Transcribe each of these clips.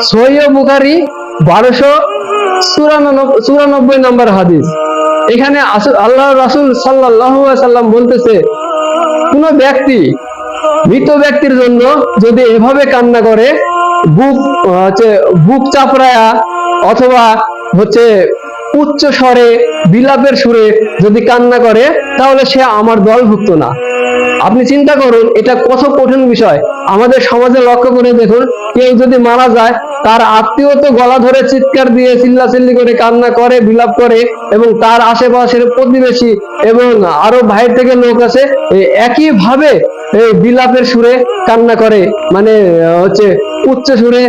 সহিহ বুখারী 1294 নম্বর হাদিস। এখানে আল্লাহ রাসূল সাল্লাল্লাহু আলাইহি সাল্লাম বলতেছে, কোন ব্যক্তি মৃত ব্যক্তির জন্য যদি এভাবে কান্না করে, বুক বুক চাপড়ায়া অথবা উচ্চ স্বরে বিলাপের সুরে যদি কান্না করে, তাহলে সে আমার দলভুক্ত না। আপনি চিন্তা করুন, এটা কত কঠিন বিষয়। আমাদের সমাজে লক্ষ্য করে দেখুন, কেউ যদি মারা যায়, তার আত্মীয় তো গলা ধরে চিৎকার দিয়ে চিল্লাচিল্লি করে কান্না করে, বিলাপ করে, এবং তার আশেপাশের প্রতিবেশী এবং আরো বাইরে থেকে লোক আছে, একই ভাবে বিলাপের সুরে কান্না করে, মানে উচ্চ সুরে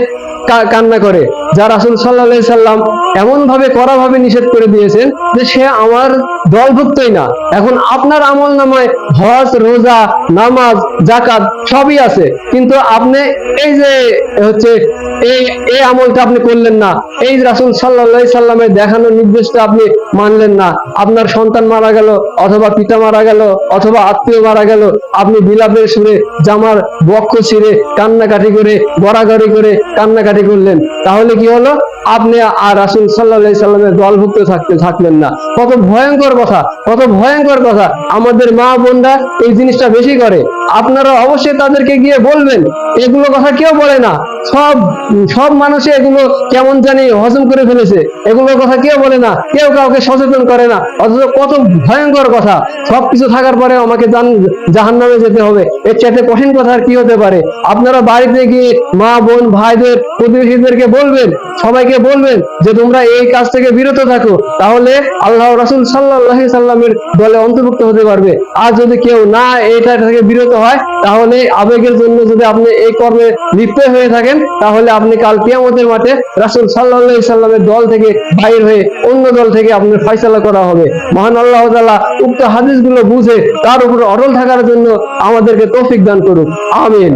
কান্না করে, যা রাসূল সাল্লাল্লাহু আলাইহি সাল্লাম এমন ভাবে কড়া ভাবে নিষেধ করে দিয়েছেন যে সে আমার দলভুক্তই না। এখন আপনার আমল নামায় হজ, রোজা, নামাজ, যাকাত সবই আছে, কিন্তু আপনি এই যে এই আমলটা আপনি করলেন না, এই রাসূল সাল্লাল্লাহু আলাইহি সাল্লামের দেখানো নির্দেশটা আপনি মানলেন না। আপনার সন্তান মারা গেল, অথবা পিতা মারা গেল, অথবা আত্মীয় মারা গেল, আপনি বিলাপের সুরে জামার বক্ষ ছিঁড়ে কান্নাকাটি করে, গড়াগড়ি করে কান্নাকাটি করলেন, তাহলে কি হলো? আপনি আর রাসূল সাল্লাল্লাহু আলাইহি সাল্লামের দলভুক্ত থাকলেন না। কত ভয়ঙ্কর কথা, কত ভয়ঙ্কর কথা। আমাদের মা বোনরা এই জিনিসটা বেশি করে। আপনারা অবশ্যই তাদেরকে গিয়ে বলবেন, এগুলো কথা কেউ বলে না, সব মানুষে এগুলো কেমন জানি হজম করে ফেলেছে, এগুলোর কথা কেউ বলে না, কেউ কাউকে সচেতন করে না। অথচ কত ভয়ঙ্কর কথা। সবকিছু থাকার পরে আমাকে জাহান্নামে যেতে হবে, এর চাইতে কঠিন কথা আর কি হতে পারে? আপনারা বাড়িতে গিয়ে মা বোন ভাইদের প্রতিবেশীদেরকে বলবেন, সবাইকে বলবেন যে তোমরা এই কাজ থেকে বিরত থাকো, তাহলে আল্লাহ রাসূল সাল্লাল্লাহু আলাইহি সাল্লামের দলে অন্তর্ভুক্ত হতে পারবে। আর যদি কেউ না এটা থেকে বিরত হয়, তাহলে আবেগের জন্য যদি আপনি এই কর্মে লিপ্ত হয়ে থাকেন, তাহলে আপনি কাল কিয়ামতের মাঠে রাসূল সাল্লাল্লাহু আলাইহি সাল্লামের দল থেকে বাইর হয়ে অন্য দল থেকে আপনার ফয়সালা করা হবে। মহান আল্লাহ তাআলা উক্ত হাদিসগুলো বুঝে তার উপর অটল থাকার জন্য আমাদেরকে তৌফিক দান করুন। আমিন।